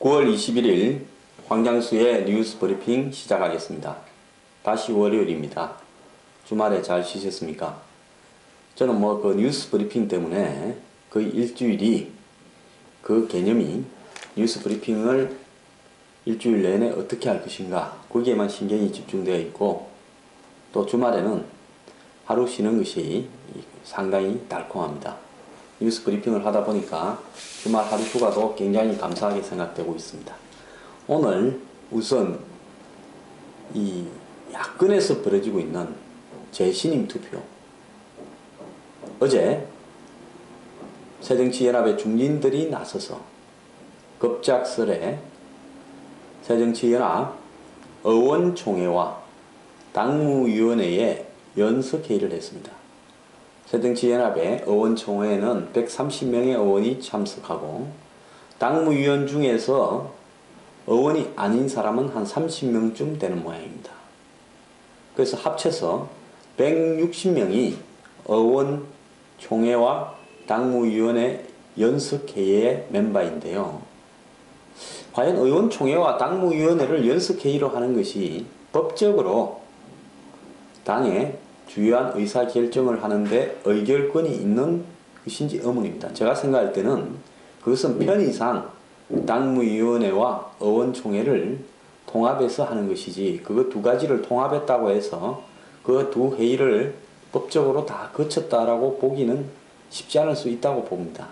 9월 21일 황장수의 뉴스 브리핑 시작하겠습니다. 다시 월요일입니다. 주말에 잘 쉬셨습니까? 저는 그 뉴스 브리핑 때문에 거의 일주일이 그 개념이 뉴스 브리핑을 일주일 내내 어떻게 할 것인가 거기에만 신경이 집중되어 있고, 또 주말에는 하루 쉬는 것이 상당히 달콤합니다. 뉴스 브리핑을 하다 보니까 주말 하루 휴가도 굉장히 감사하게 생각되고 있습니다. 오늘 우선 이 야권에서 벌어지고 있는 재신임 투표, 어제 새정치연합의 중진들이 나서서 급작스레 새정치연합 의원총회와 당무위원회에 연석회의를 했습니다. 새정치연합의 의원총회에는 130명의 의원이 참석하고, 당무위원 중에서 의원이 아닌 사람은 한 30명쯤 되는 모양입니다. 그래서 합쳐서 160명이 의원총회와 당무위원회 연석회의의 멤버인데요. 과연 의원총회와 당무위원회를 연석회의로 하는 것이 법적으로 당의 주요한 의사결정을 하는데 의결권이 있는 것인지 의문입니다. 제가 생각할 때는 그것은 편의상 당무위원회와 의원총회를 통합해서 하는 것이지, 그거 두 가지를 통합했다고 해서 그 두 회의를 법적으로 다 거쳤다라고 보기는 쉽지 않을 수 있다고 봅니다.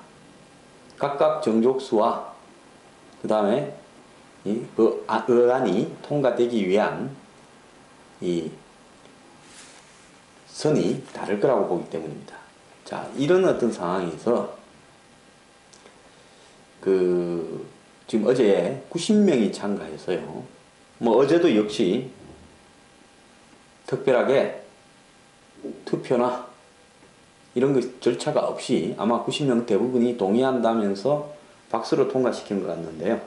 각각 정족수와 그 다음에 그 의안이 통과되기 위한 이 선이 다를 거라고 보기 때문입니다. 자, 이런 어떤 상황에서 지금 어제 90명이 참가해서요. 어제도 역시 특별하게 투표나 이런 것 절차가 없이 아마 90명 대부분이 동의한다면서 박수로 통과시킨 것 같는데요.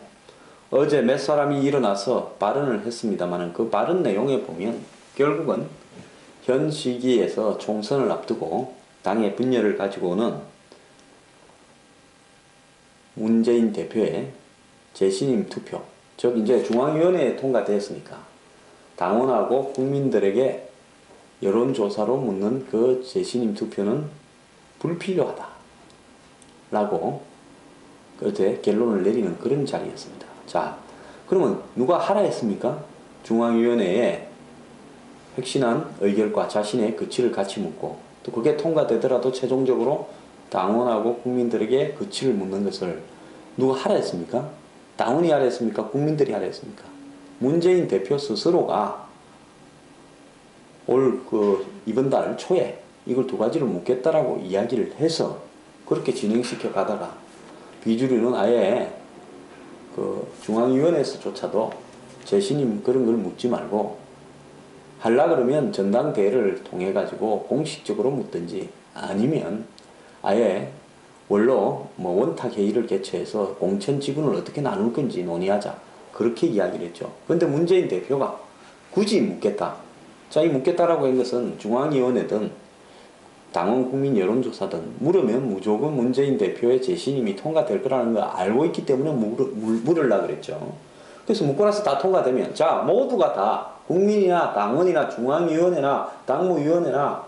어제 몇 사람이 일어나서 발언을 했습니다만, 그 발언 내용에 보면 결국은 현 시기에서 총선을 앞두고 당의 분열을 가지고는 문재인 대표의 재신임 투표, 즉 이제 중앙위원회에 통과되었으니까 당원하고 국민들에게 여론조사로 묻는 그 재신임 투표는 불필요하다 라고 어제 결론을 내리는 그런 자리였습니다. 자, 그러면 누가 하라 했습니까? 중앙위원회에 핵심한 의결과 자신의 거취를 같이 묻고, 또 그게 통과되더라도 최종적으로 당원하고 국민들에게 거취를 묻는 것을 누가 하라 했습니까? 당원이 하라 했습니까? 국민들이 하라 했습니까? 문재인 대표 스스로가 이번 달 초에 이걸 두 가지를 묻겠다라고 이야기를 해서 그렇게 진행시켜 가다가 비주류는 아예 중앙위원회에서조차도 재신임 그런 걸 묻지 말고 하려 그러면 전당대회를 통해 가지고 공식적으로 묻든지, 아니면 아예 원탁 회의를 개최해서 공천 지분을 어떻게 나눌 건지 논의하자, 그렇게 이야기를 했죠. 그런데 문재인 대표가 굳이 묻겠다. 자, 이 묻겠다라고 한 것은 중앙위원회든 당원 국민 여론조사든 물으면 무조건 문재인 대표의 재신임이 통과될 거라는 걸 알고 있기 때문에 물으려고 그랬죠. 그래서 묻고 나서 다 통과되면, 자, 모두가 다 국민이나 당원이나 중앙위원회나 당무위원회나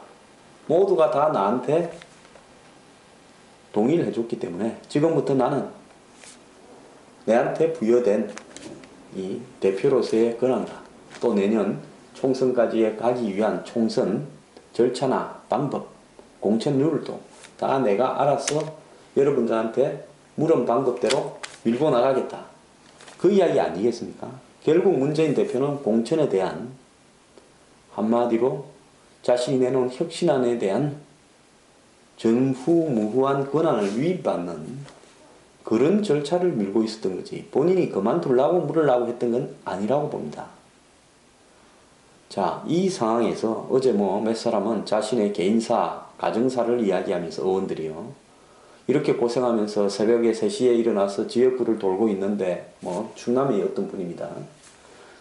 모두가 다 나한테 동의를 해줬기 때문에 지금부터 나는 내한테 부여된 이 대표로서의 권한과 또 내년 총선까지 가기 위한 총선 절차나 방법, 공천 룰도 다 내가 알아서 여러분들한테 물은 방법대로 밀고 나가겠다, 그 이야기 아니겠습니까? 결국 문재인 대표는 공천에 대한, 한마디로 자신이 내놓은 혁신안에 대한 전후무후한 권한을 위반받는 그런 절차를 밀고 있었던 거지, 본인이 그만두려고 물으려고 했던 건 아니라고 봅니다. 자, 이 상황에서 어제 몇 사람은 자신의 개인사, 가정사를 이야기하면서, 의원들이요, 이렇게 고생하면서 새벽에 3시에 일어나서 지역구를 돌고 있는데, 충남의 어떤 분입니다.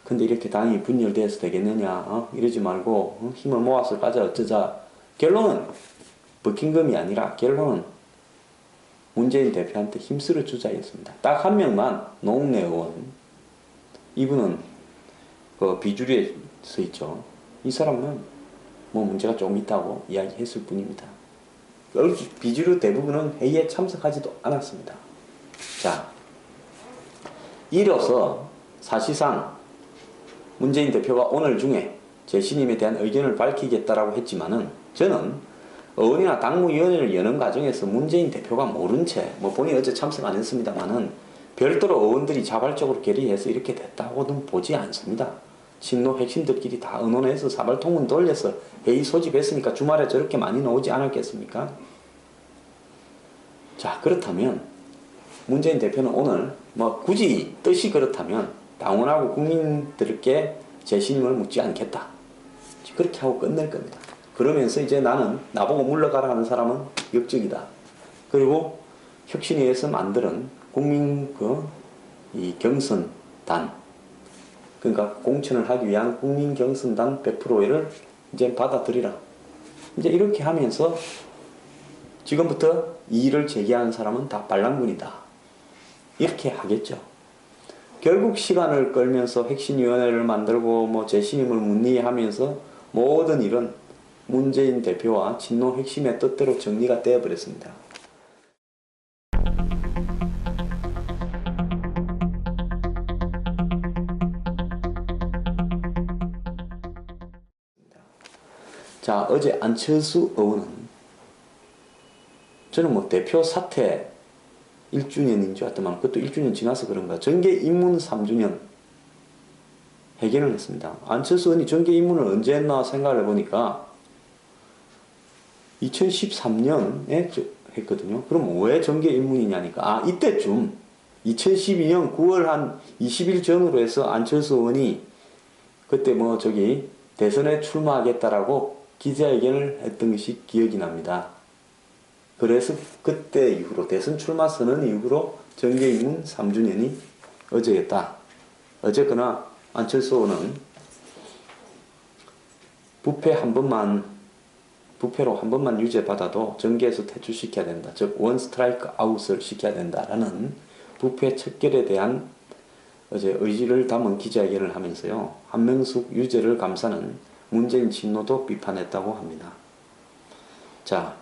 근데 이렇게 당이 분열돼서 되겠느냐, 이러지 말고 힘을 모아서 가자, 어쩌자. 결론은 버킹엄이 아니라 결론은 문재인 대표한테 힘쓸어 주자였습니다. 딱 한 명만 노웅래 의원, 이분은 그 비주류에 서 있죠. 이 사람은 뭐 문제가 좀 있다고 이야기했을 뿐입니다. 비주류 대부분은 회의에 참석하지도 않았습니다. 자, 이로써 사실상 문재인 대표가 오늘 중에 재신임에 대한 의견을 밝히겠다라고 했지만은, 저는 의원이나 당무위원회를 여는 과정에서 문재인 대표가 모른 채, 뭐 본인이 어제 참석 안 했습니다만은 별도로 의원들이 자발적으로 결의해서 이렇게 됐다고는 보지 않습니다. 친노 핵심들끼리 다 의논해서 사발통문 돌려서 회의 소집했으니까 주말에 저렇게 많이 나오지 않았겠습니까? 자, 그렇다면 문재인 대표는 오늘 뭐 굳이 뜻이 그렇다면 당원하고 국민들께 재신임을 묻지 않겠다, 그렇게 하고 끝낼 겁니다. 그러면서 이제 나는 나보고 물러가라 하는 사람은 역적이다. 그리고 혁신위에서 만드는 국민 이 경선단, 그러니까 공천을 하기 위한 국민 경선단 100%를 이제 받아들이라. 이제 이렇게 하면서 지금부터 이의를 제기하는 사람은 다 반란군이다, 이렇게 하겠죠. 결국 시간을 끌면서 혁신위원회를 만들고 뭐 재신임을 문의하면서 모든 일은 문재인 대표와 친노 핵심의 뜻대로 정리가 되어버렸습니다. 자, 어제 안철수 의원은, 저는 뭐 대표 사퇴 1주년인 줄 알았더만 그것도 1주년 지나서 그런가 정계 입문 3주년 회견을 했습니다. 안철수 의원이 정계 입문을 언제 했나 생각을 해보니까 2013년에 했거든요. 그럼 왜 정계 입문이냐니까, 이때쯤 2012년 9월 한 20일 전으로 해서 안철수 의원이 그때 뭐 대선에 출마하겠다라고 기자회견을 했던 것이 기억이 납니다. 그래서 그때 이후로 대선 출마 선언 이후로 정계 입문 3주년이 어제였다. 어쨌거나 안철수 의원은 부패로 한 번만 유죄받아도 정계에서 퇴출시켜야 된다. 즉 원 스트라이크 아웃을 시켜야 된다라는 부패 척결에 대한 어제 의지를 담은 기자회견을 하면서요, 한명숙 유죄를 감싸는 문재인 친노도 비판했다고 합니다. 자,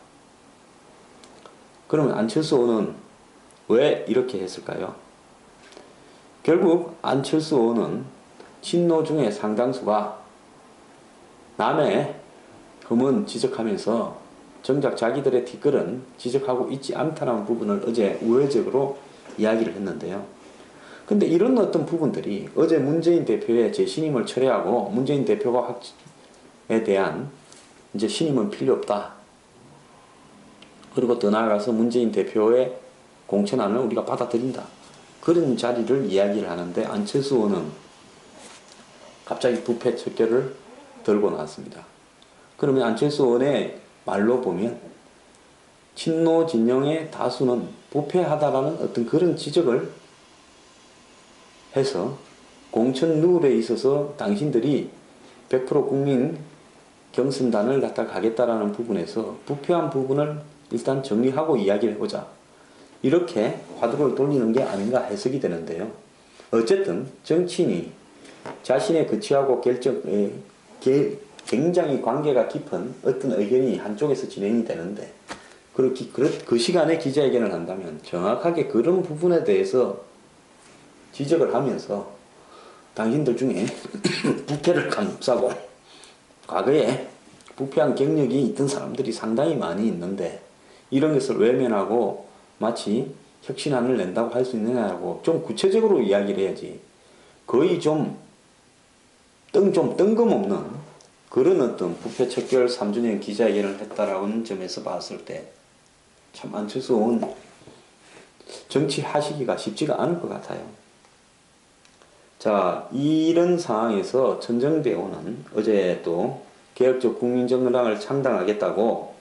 그러면 안철수 의원은 왜 이렇게 했을까요? 결국 안철수 의원은 친노 중에 상당수가 남의 흠은 지적하면서 정작 자기들의 티끌은 지적하고 있지 않다는 부분을 어제 우회적으로 이야기를 했는데요. 근데 이런 어떤 부분들이 어제 문재인 대표의 재신임을 철회하고 문재인 대표가 에 대한 이제 신임은 필요 없다. 그리고 더 나아가서 문재인 대표의 공천안을 우리가 받아들인다. 그런 자리를 이야기를 하는데 안철수 의원은 갑자기 부패 척결을 들고 나왔습니다. 그러면 안철수 의원의 말로 보면 친노 진영의 다수는 부패하다라는 어떤 그런 지적을 해서 공천 룰에 있어서 당신들이 100% 국민 경선단을 갖다 가겠다라는 부분에서 부패한 부분을 일단 정리하고 이야기를 해보자, 이렇게 화두를 돌리는 게 아닌가 해석이 되는데요. 어쨌든 정치인이 자신의 거취하고 굉장히 관계가 깊은 어떤 의견이 한쪽에서 진행이 되는데 그 시간에 기자회견을 한다면 정확하게 그런 부분에 대해서 지적을 하면서 당신들 중에 부패를 감싸고 과거에 부패한 경력이 있던 사람들이 상당히 많이 있는데 이런 것을 외면하고 마치 혁신안을 낸다고 할 수 있느냐고 좀 구체적으로 이야기를 해야지, 거의 좀 뜬금없는 그런 어떤 부패 척결 3주년 기자회견을 했다라는 점에서 봤을 때 참 안철수 의원 정치하시기가 쉽지가 않을 것 같아요. 자, 이런 상황에서 전정배 의원은 어제 또 개혁적 국민정당을 창당하겠다고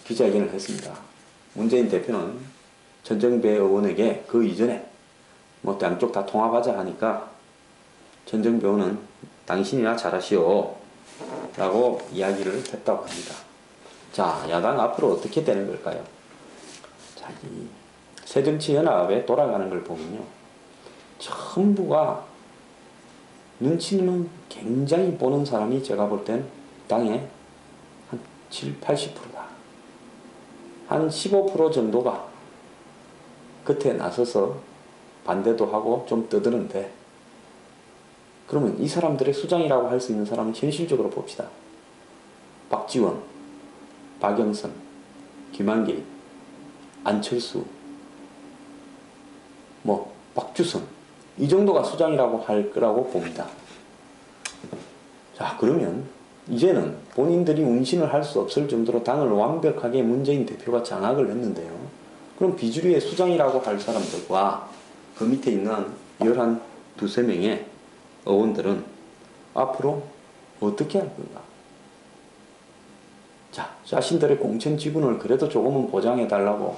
기자회견을 했습니다. 문재인 대표는 전정배 의원에게 그 이전에 뭐 양쪽 다 통합하자 하니까 전정배 의원은 당신이나 잘하시오 라고 이야기를 했다고 합니다. 자, 야당 앞으로 어떻게 되는 걸까요? 자, 이 새정치연합에 돌아가는 걸 보면요, 전부가 눈치는 굉장히 보는 사람이 제가 볼 땐 당에 한 7, 80%다. 한 15% 정도가 겉에 나서서 반대도 하고 좀 떠드는데, 그러면 이 사람들의 수장이라고 할 수 있는 사람은 현실적으로 봅시다. 박지원, 박영선, 김한길, 안철수, 박주선, 이 정도가 수장이라고 할 거라고 봅니다. 자, 그러면 이제는 본인들이 운신을 할 수 없을 정도로 당을 완벽하게 문재인 대표가 장악을 했는데요. 그럼 비주류의 수장이라고 할 사람들과 그 밑에 있는 11, 두세 명의 의원들은 앞으로 어떻게 할 건가? 자, 자신들의 공천 지분을 그래도 조금은 보장해달라고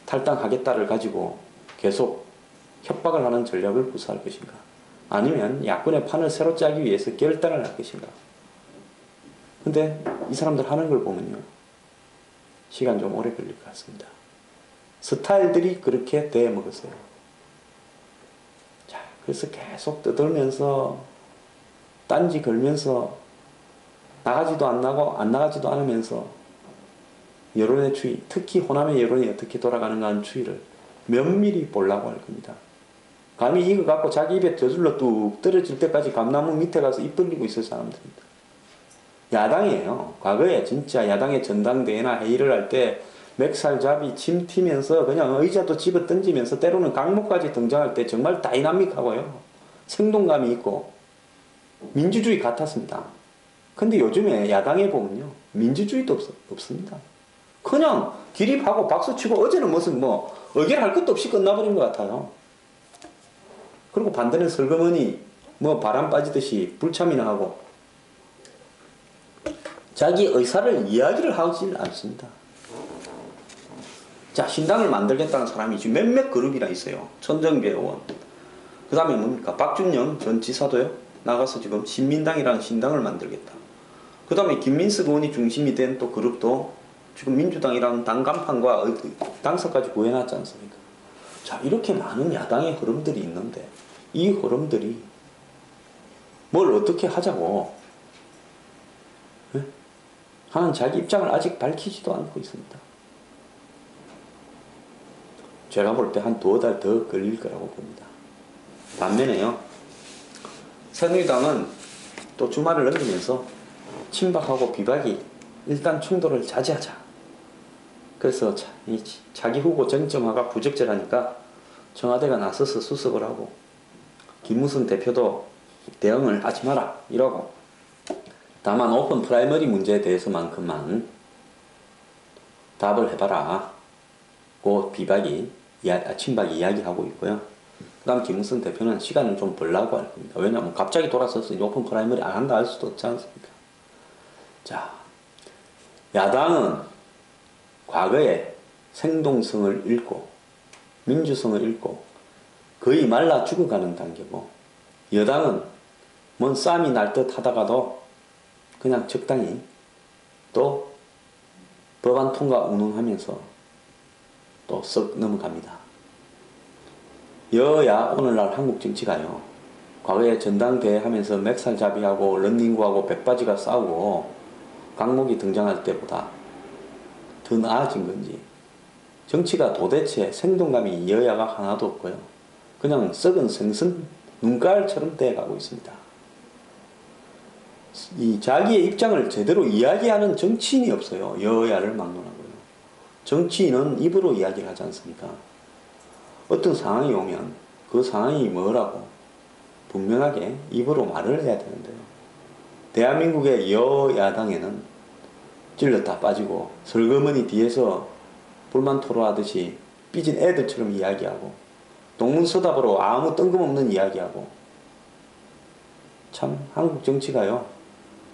탈당하겠다를 가지고 계속 협박을 하는 전략을 구사할 것인가? 아니면 야권의 판을 새로 짜기 위해서 결단을 할 것인가? 근데 이 사람들 하는 걸 보면요, 시간 좀 오래 걸릴 것 같습니다. 스타일들이 그렇게 대먹었어요. 자, 그래서 계속 떠들면서 딴지 걸면서 나가지도 안 나고 안 나가지도 않으면서 여론의 추이, 특히 호남의 여론이 어떻게 돌아가는가 하는 추이를 면밀히 보려고 할 겁니다. 감히 이거 갖고 자기 입에 저절로 뚝 떨어질 때까지 감나무 밑에 가서 입 벌리고 있을 사람들입니다. 야당이에요. 과거에 진짜 야당의 전당대회나 회의를 할 때 맥살잡이 침 튀면서 그냥 의자도 집어 던지면서 때로는 강목까지 등장할 때 정말 다이나믹하고요, 생동감이 있고 민주주의 같았습니다. 근데 요즘에 야당에 보면요, 민주주의도 없습니다. 그냥 기립하고 박수치고 어제는 무슨 의결할 것도 없이 끝나버린 것 같아요. 그리고 반대는 설거머니 바람 빠지듯이 불참이나 하고 자기 의사를 이야기를 하지 않습니다. 자, 신당을 만들겠다는 사람이 지금 몇몇 그룹이나 있어요. 천정배 의원, 그 다음에 뭡니까, 박준영 전 지사도요, 나가서 지금 신민당이라는 신당을 만들겠다. 그 다음에 김민석 의원이 중심이 된 또 그룹도 지금 민주당이랑 당 간판과 당서까지 구해놨지 않습니까? 자, 이렇게 많은 야당의 흐름들이 있는데 이 흐름들이 뭘 어떻게 하자고 하는 자기 입장을 아직 밝히지도 않고 있습니다. 제가 볼 때 한 두어 달 더 걸릴 거라고 봅니다. 반면에요, 새누리당은 또 주말을 넘기면서 친박하고 비박이 일단 충돌을 자제하자. 그래서 자기 후보 쟁점화가 부적절하니까 청와대가 나서서 수습을 하고 김무성 대표도 대응을 하지 마라 이러고, 다만 오픈 프라이머리 문제에 대해서만큼만 답을 해봐라 고 친박이 이야기하고 있고요. 그 다음 김무성 대표는 시간을 좀 벌라고 할 겁니다. 왜냐하면 갑자기 돌아서서 오픈 프라이머리 안 한다 할 수도 없지 않습니까? 자, 야당은 과거에 생동성을 잃고 민주성을 잃고 거의 말라 죽어가는 단계고, 여당은 뭔 싸움이 날 듯 하다가도 그냥 적당히 또 법안 통과 운운하면서 또 썩 넘어갑니다. 여야 오늘날 한국 정치가요, 과거에 전당대회 하면서 맥살잡이하고 런닝구하고 백바지가 싸우고 강목이 등장할 때보다 더 나아진 건지, 정치가 도대체 생동감이 여야가 하나도 없고요, 그냥 썩은 생선 눈깔처럼 돼가고 있습니다. 이 자기의 입장을 제대로 이야기하는 정치인이 없어요. 여야를 막론하고요. 정치인은 입으로 이야기를 하지 않습니까? 어떤 상황이 오면 그 상황이 뭐라고 분명하게 입으로 말을 해야 되는데요. 대한민국의 여야당에는 찔렀다 빠지고 설거머니 뒤에서 불만 토로하듯이 삐진 애들처럼 이야기하고 동문서답으로 아무 뜬금없는 이야기하고, 참 한국 정치가요,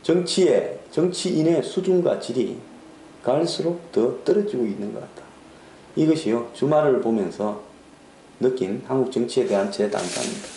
정치인의 수준과 질이 갈수록 더 떨어지고 있는 것 같다. 이것이요, 주말을 보면서 느낀 한국 정치에 대한 제 단가입니다.